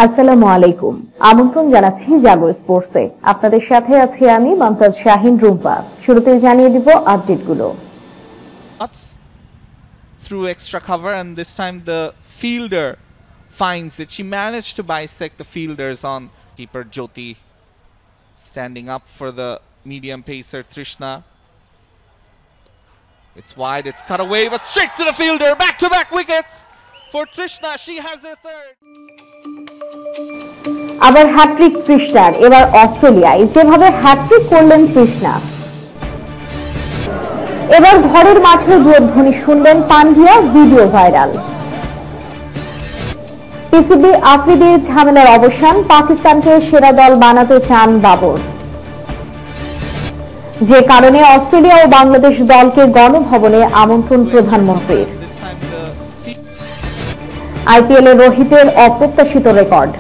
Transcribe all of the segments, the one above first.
আসসালামু আলাইকুম। আমন্ত্রণ জানাচ্ছি জাগো স্পোর্টসে। আপনাদের সাথে আছি আমি মমতাজ শাহিন রুম্পা। শুরুতেই জানিয়ে দিব আপডেটগুলো। Through extra cover, and this time the fielder finds it. She managed to bisect the fielders on keeper Jyoti, standing up for the medium pacer Trishna. It's wide, it's cut away, but straight to the fielder. Back-to-back wickets for Trishna. She has her third. আবার hat trick তৃষ্ণার, এবার অস্ট্রেলিয়ায় যেভাবে hat trick করলেন তৃষ্ণা। এবার ঘরের মাঠে দুর্ধ্বনি শুনলেন Pandya, video viral. PCB আফ্রিদির ঝামেলার অবসান, পাকিস্তানকে সেরা দল বানাতে চান বাবর। যে কারণে অস্ট্রেলিয়া ও বাংলাদেশ দলকে গণভবনে আমন্ত্রণ প্রধানমন্ত্রীর। আইপিএলে রোহিতের অপ্রত্যাশিত রেকর্ড।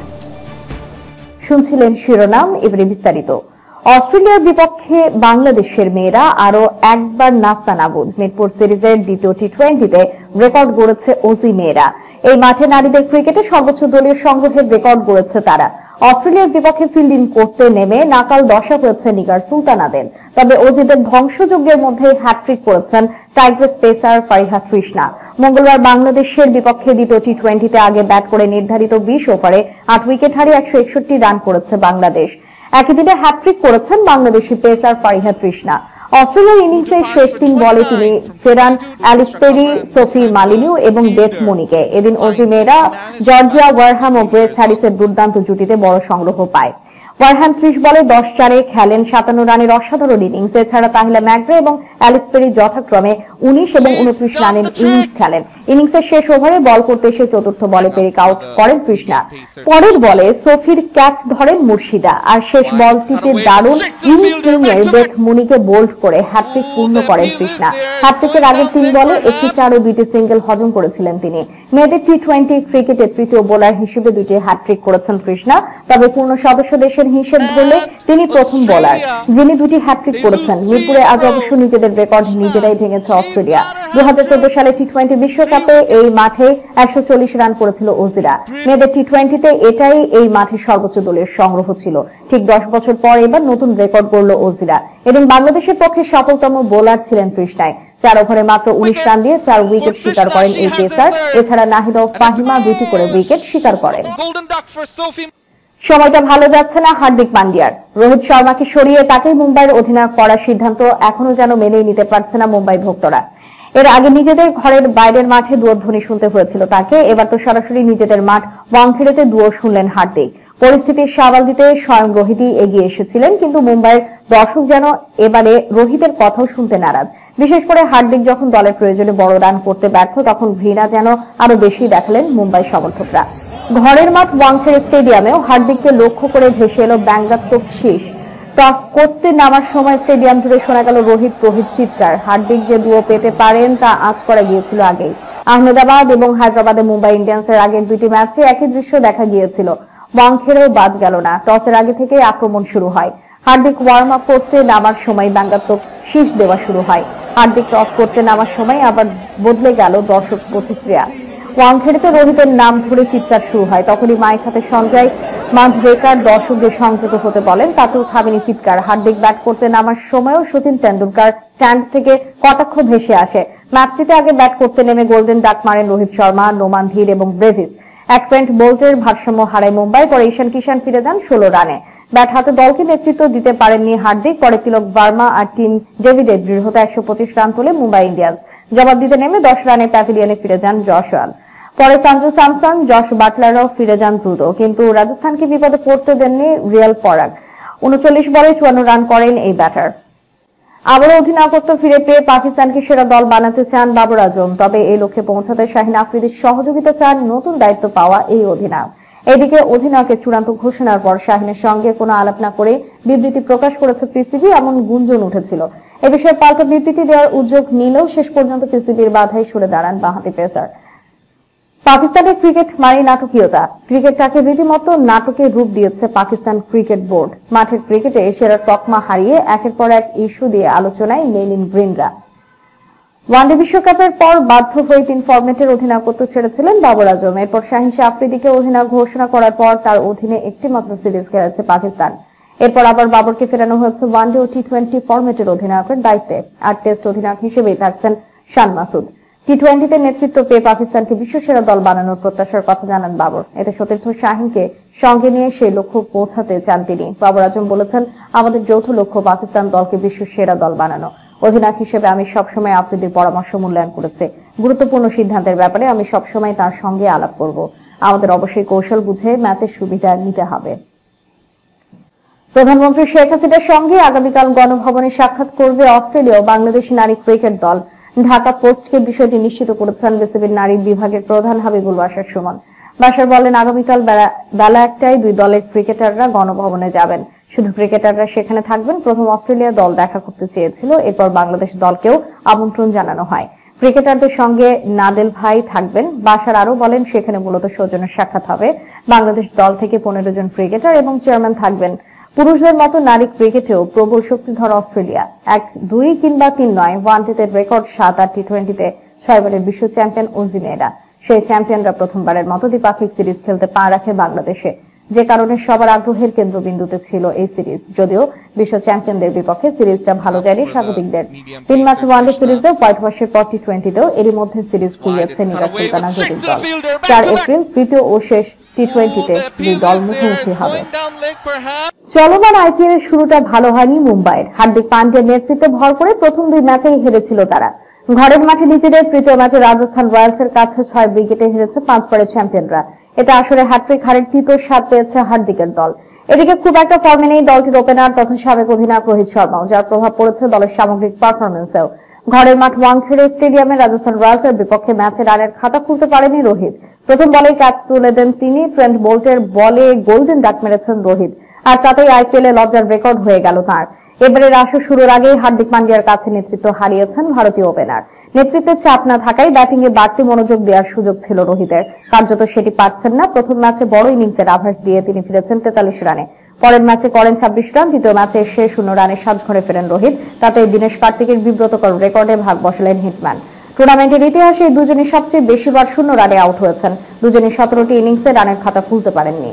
শুনছিলেন শিরোনাম, এবারে বিস্তারিত। অস্ট্রেলিয়ার বিপক্ষে বাংলাদেশের মেয়েরা আরো একবার নাস্তানাবুদ। মিরপুর সিরিজের দ্বিতীয় টি-20তে রেকর্ড গড়েছে অজি মেয়েরা। এই মাঠে নারীদের ক্রিকেটে সর্বোচ্চ দলীয় সংগ্রহের রেকর্ড গড়েছে তারা। অস্ট্রেলিয়ার বিপক্ষে ফিল্ডিং করতে নেমে নাকাল দশা হয়েছে নিগার সুলতানাদের। তবে অজিদের ধ্বংসযজ্ঞের মধ্যে হ্যাট্রিক করেছেন টাইগ্রেস পেসার ফারিহা তৃষ্ণা। মঙ্গলবার বাংলাদেশের বিপক্ষে দ্বিতীয় টি-20তে আগে ব্যাট করে নির্ধারিত 20 ওভারে 8 উইকেট হারিয়ে 161 রান করেছে বাংলাদেশ। একই দিনে হ্যাট্রিক করেছেন বাংলাদেশি পেসার ফারিহা তৃষ্ণা। অস্ট্রেলিয়ার ইনিংসের শেষ 3 বলে তিনি ফেরান অ্যালিস পেরি, সোফি মালিনিউ এবং বেথ মনিকে। এদিন অজি মেয়েরা জর্জিয়া ওয়ারহাম ও গ্রেস হ্যারিসের দুর্দান্ত জুটিতে বড় সংগ্রহ পায়। ওয়ারহাম 30 বলে 10 চারে খেলেন 57 রানের অসাধারণ ইনিংস। এছাড়া তাহিলা ম্যাকগ্রে এবং অ্যালিস পেরি যথাক্রমে 19 এবং 29 রানের ইনিংস খেলেন। ইনিংসের শেষ ওভারে বল করতে এসে চতুর্থ বলে পেরিক আউট করেন তৃষ্ণা। পরের বলে সোফির ক্যাচ ধরেন মুর্শিদা, আর শেষ বলটিতে দারুণ ইনসুইংয়ের বেথ মুনিকে বোল্ড করে হ্যাট্রিক পূর্ণ করেন তৃষ্ণা। হ্যাট্রিকের আগের 3 বলে একটি 4 ও 2টি সিঙ্গেল হজম করেছিলেন তিনি। মেয়েদের টি-20 ক্রিকেটে তৃতীয় বোলার হিসেবে 2টি হ্যাট্রিক করেছেন তৃষ্ণা। তবে পূর্ণ সদস্য দেশের হিসেব ধরলে তিনি প্রথম বোলার যিনি 2টি হ্যাট্রিক করেছেন। মিরপুরে আজ অবশ্য নিজেদের রেকর্ড নিজেরাই ভেঙেছে অস্ট্রেলিয়া। 2014 সালে টি-20 বিশ্বকাপে এই মাঠে 140 রান করেছিল অজিরা। মেয়েদের টি-20তে এটাই এই মাঠে সর্বোচ্চ দলীয় সংগ্রহ ছিল। ঠিক 10 বছর পর এবার নতুন রেকর্ড গড়ল অজিরা। এদিন বাংলাদেশের পক্ষে সফলতম বোলার ছিলেন তৃষ্ণায়। 4 ওভারে মাত্র 19 রান দিয়ে 4 উইকেট শিকার করেন এই পেসার। এছাড়া নাহিদা ও ফাহিমা 2টি করে উইকেট শিকার করেন। সময়টা ভালো যাচ্ছে না হার্দিক পান্ডিয়ার। রোহিত শর্মাকে সরিয়ে তাকেই মুম্বাইয়ের অধিনায়ক করার সিদ্ধান্ত এখনো যেন মেনেই নিতে পারছে না মুম্বাই ভক্তরা। এর আগে নিজেদের ঘরের বাইরের মাঠে দুর্ধ্বনি শুনতে হয়েছিল তাকে। এবার তো সরাসরি নিজেদের মাঠ ওয়াংখেড়েতে দুয়ো শুনলেন হার্দিক। পরিস্থিতির সামাল দিতে স্বয়ং রোহিতই এগিয়ে এসেছিলেন, কিন্তু মুম্বাইয়ের দর্শক যেন এবারে রোহিতের কথাও শুনতে নারাজ। বিশেষ করে হার্দিক যখন দলের প্রয়োজনে বড় রান করতে ব্যর্থ, তখন ঘৃণা যেন আরো বেশি দেখালেন মুম্বাই সমর্থকরা। ঘরের মাঠ ওয়াংখেড়ে স্টেডিয়ামেও হার্দিককে লক্ষ্য করে ভেসে এলো ব্যঙ্গাত্মক শীষ। টস করতে নামার সময় স্টেডিয়াম জুড়ে শোনা গেল রোহিত চিৎকার। হার্দিক যে দুয়ো পেতে পারেন তা আঁচ করা গিয়েছিল আগেই। আহমেদাবাদ এবং হায়দ্রাবাদে মুম্বাই ইন্ডিয়ান্সের আগের 2টি ম্যাচে একই দৃশ্য দেখা গিয়েছিল। ওয়াংখেড়েও বাদ গেল না, টসের আগে থেকে আক্রমণ শুরু হয়। হার্দিক ওয়ার্ম আপ করতে নামার সময় ব্যঙ্গাত্মক শীষ দেওয়া শুরু হয়। হার্দিক টস করতে নামার সময় আবার বদলে গেল দর্শক প্রতিক্রিয়া। ওয়াংখেড়েতে রোহিতের নাম ধরে চিৎকার শুরু হয়। তখনই মাইক হাতে সঞ্জয় মাঞ্জরেকর দর্শকদের সংযত হতে বলেন, তাতেও থামেনি চিৎকার। হার্দিক ব্যাট করতে নামার সময়ও সচিন তেন্ডুলকর স্ট্যান্ড থেকে কটাক্ষ ভেসে আসে। ম্যাচটিতে আগে ব্যাট করতে নেমে গোল্ডেন ডাক মারেন রোহিত শর্মা, নোমান ধীর এবং ব্রেভিস। ট্রেন্ট বোল্টের ভারসাম্য হারায় মুম্বাই। পরে ঈশান কিষান ফিরে যান 16 রানে। ব্যাট হাতে দলকে নেতৃত্ব দিতে পারেননি হার্দিক। পরে তিলক ভার্মা আর টিম ডেভিডের দৃঢ়তা 125 রান তোলে মুম্বাই ইন্ডিয়ান্স। জবাব দিতে নেমে 10 রানে প্যাভিলিয়নে ফিরে যান জশওয়াল। পরে সঞ্জু স্যামসন, জশ বাটলারও ফিরে যান দ্রুত, কিন্তু রাজস্থানকে বিপদে পড়তে দেননি রিয়াল পরাগ। 39 বলে 54 রান করেন এই ব্যাটার। আবারও অধিনায়কত্ব ফিরে পেয়ে পাকিস্তানকে সেরা দল বানাতে চান বাবর আজম। তবে এই লক্ষ্যে পৌঁছাতে শাহিন আফ্রিদির সহযোগিতা চান নতুন দায়িত্ব পাওয়া এই অধিনায়ক। এদিকে অধিনায়কের চূড়ান্ত ঘোষণার পর শাহিনের সঙ্গে কোনো আলাপ না করে বিবৃতি প্রকাশ করেছে পিসিবি, এমন গুঞ্জন উঠেছিল। এ বিষয়ে পাল্টা বিবৃতি দেওয়ার উদ্যোগ নিলেও শেষ পর্যন্ত পিসিবির বাধায় সরে দাঁড়ান বাঁহাতি পেসার। পাকিস্তানের ক্রিকেট মানে নাটকীয়তা। ক্রিকেটটাকে রীতিমতো নাটকের রূপ দিয়েছে পাকিস্তান ক্রিকেট বোর্ড। মাঠের ক্রিকেটে সেরা তকমা হারিয়ে একের পর এক ইস্যু দিয়ে আলোচনায় নেলিন গ্রিনরা। ওয়ানডে বিশ্বকাপের পর বাধ্য হয়ে 3 ফরম্যাটের অধিনায়কত্ব ছেড়েছিলেন বাবর আজম। এরপর শাহিন শাহ আফ্রিদিকে অধিনায়ক ঘোষণা করার পর তার অধীনে একটি মাত্র সিরিজ খেলেছে পাকিস্তান। এরপর আবার বাবরকে ফেরানো হয়েছে ওয়ানডে ও টি-20 ফরম্যাটের অধিনায়কের দায়িত্বে। আর টেস্ট অধিনায়ক হিসেবেই থাকছেন শান মাসুদ। টি-20তে নেতৃত্ব পেয়ে পাকিস্তানকে বিশ্বসেরা দল বানানোর প্রত্যাশার কথা জানান বাবর। এতে সতীর্থ শাহিনকে সঙ্গে নিয়ে সেই লক্ষ্য পৌঁছাতে চান তিনি। বাবর আজম বলেছেন, আমাদের যৌথ লক্ষ্য পাকিস্তান দলকে বিশ্বসেরা দল বানানো। অধিনায়ক হিসেবে আমি সবসময় আফ্রিদির পরামর্শ মূল্যায়ন করেছি। গুরুত্বপূর্ণ সিদ্ধান্তের ব্যাপারে আমি সবসময় তার সঙ্গে আলাপ করব। আমাদের অবশ্যই কৌশল বুঝে ম্যাচের সুবিধা নিতে হবে। প্রধানমন্ত্রী শেখ হাসিনার সঙ্গে আগামীকাল গণভবনে সাক্ষাৎ করবে অস্ট্রেলিয়া ও বাংলাদেশ নারী ক্রিকেট দল। ঢাকা পোস্টকে বিষয়টি নিশ্চিত করেছেন বিসিবির নারী বিভাগের প্রধান হাবিবুল বাশার সুমন। বাশার বলেন, আগামীকাল বেলা 1টায় দুই দলের ক্রিকেটাররা গণভবনে যাবেন। শুধু ক্রিকেটাররা সেখানে থাকবেন। প্রথম অস্ট্রেলিয়া দল দেখা করতে চেয়েছিল, এরপর বাংলাদেশ দলকেও আমন্ত্রণ জানানো হয়। ক্রিকেটারদের সঙ্গে নাদেল ভাই থাকবেন। বাশার আরো বলেন, সেখানে মূলত সৌজন্য সাক্ষাৎ হবে। বাংলাদেশ দল থেকে 15 জন ক্রিকেটার এবং চেয়ারম্যান থাকবেন। পুরুষদের মতো নারী ক্রিকেটেও প্রবল শক্তিধর অস্ট্রেলিয়া। 1, 2 কিংবা 3 নয়, ওয়ানডেতে রেকর্ড 7 আর টি-20তে 6 বারের বিশ্ব চ্যাম্পিয়ন অজিমেরা। সেই চ্যাম্পিয়নরা প্রথমবারের মতো দ্বিপাক্ষিক সিরিজ খেলতে পা রাখে বাংলাদেশে, যে কারণে সবার আগ্রহের কেন্দ্রবিন্দুতে ছিল এই সিরিজ। যদিও বিশ্ব চ্যাম্পিয়নদের বিপক্ষে সিরিজটা ভালো যায়নি স্বাগতিকদের। 3 ম্যাচ ওয়ানডে সিরিজে হোয়াইট ওয়াশের পর টি-20তেও এরই মধ্যে সিরিজ খুলিয়েছে নিরাশ সুলতানা জটিল দল। 4 এপ্রিল তৃতীয় ও শেষ টি-20তে দুই দল মুখোমুখি হবে। চলমান আইপিএল এর শুরুটা ভালো হয়নি মুম্বাইয়ের। হার্দিক পান্ডিয়ার নেতৃত্বে ভর করে প্রথম 2 ম্যাচেই হেরেছিল তারা। ঘরের মাঠে নিজেদের তৃতীয় ম্যাচে রাজস্থান রয়্যালসের কাছে 6 উইকেটে হেরেছে 5 বারের চ্যাম্পিয়নরা। এটা আসলে হ্যাট্রিক হারের তৃতীয় স্বাদ পেয়েছে হার্দিকের দল। এদিকে খুব একটা ফর্মে নেই দলটির ওপেনার তথা সাবেক অধিনায়ক রোহিত শর্মাও, যার প্রভাব পড়েছে দলের সামগ্রিক পারফরমেন্সেও। ঘরের মাঠ ওয়াংখেড়ে স্টেডিয়ামে রাজস্থান রয়্যালসের বিপক্ষে ম্যাচে রানের খাতা খুলতে পারেনি রোহিত। প্রথম বলেই ক্যাচ তুলে দেন তিনি। ট্রেন্ট বোল্টের বলে গোল্ডেন ডাক মেরেছেন রোহিত, আর তাতেই আইপিএলে লজ্জার রেকর্ড হয়ে গেল তাঁর। এবারের আসর শুরুর আগেই হার্দিক পান্ডিয়ার কাছে নেতৃত্ব হারিয়েছেন ভারতীয় ওপেনার। নেতৃত্বের চাপ না থাকায় ব্যাটিংয়ে বাড়তি মনোযোগ দেওয়ার সুযোগ ছিল রোহিতের, কার্যত সেটি পাচ্ছেন না। প্রথম ম্যাচে বড় ইনিংসের আভাস দিয়ে তিনি ফিরেছেন 43 রানে। পরের ম্যাচে করেন 26 রান। দ্বিতীয় ম্যাচে 0 রানে সাজঘরে ফেরেন রোহিত। তাতে দিনেশ কার্তিকের বিব্রতকর রেকর্ডে ভাগ বসালেন হিটম্যান। টুর্নামেন্টের ইতিহাসে এই দুজনই সবচেয়ে বেশিবার 0 রানে আউট হয়েছেন। দুজনই 17টি ইনিংসে রানের খাতা খুলতে পারেননি।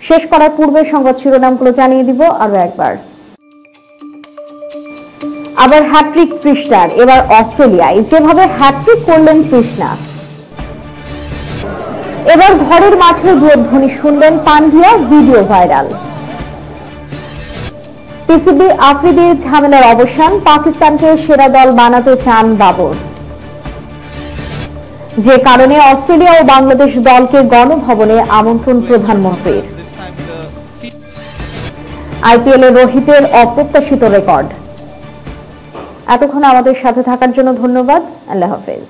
শেষ করার পূর্বে সংবাদ শিরোনামগুলো জানিয়ে দিব আরো একবার। আবার হ্যাট্রিক কৃষ্ণার, এবার অস্ট্রেলিয়ায় যেভাবে হ্যাট্রিক করলেন কৃষ্ণা। এবার ঘরের মাঠে দুর্ধ্বনি শুনলেন পান্ডিয়া, ভিডিও ভাইরাল। পিসিবি আফ্রিদির ঝামেলার অবসান, পাকিস্তানকে সেরা দল বানাতে চান বাবর। যে কারণে অস্ট্রেলিয়া ও বাংলাদেশ দলকে গণভবনে আমন্ত্রণ প্রধানমন্ত্রীর। আইপিএলে রোহিতের অপ্রত্যাশিত রেকর্ড। এতক্ষণ আমাদের সাথে থাকার জন্য ধন্যবাদ। আল্লাহ হাফেজ।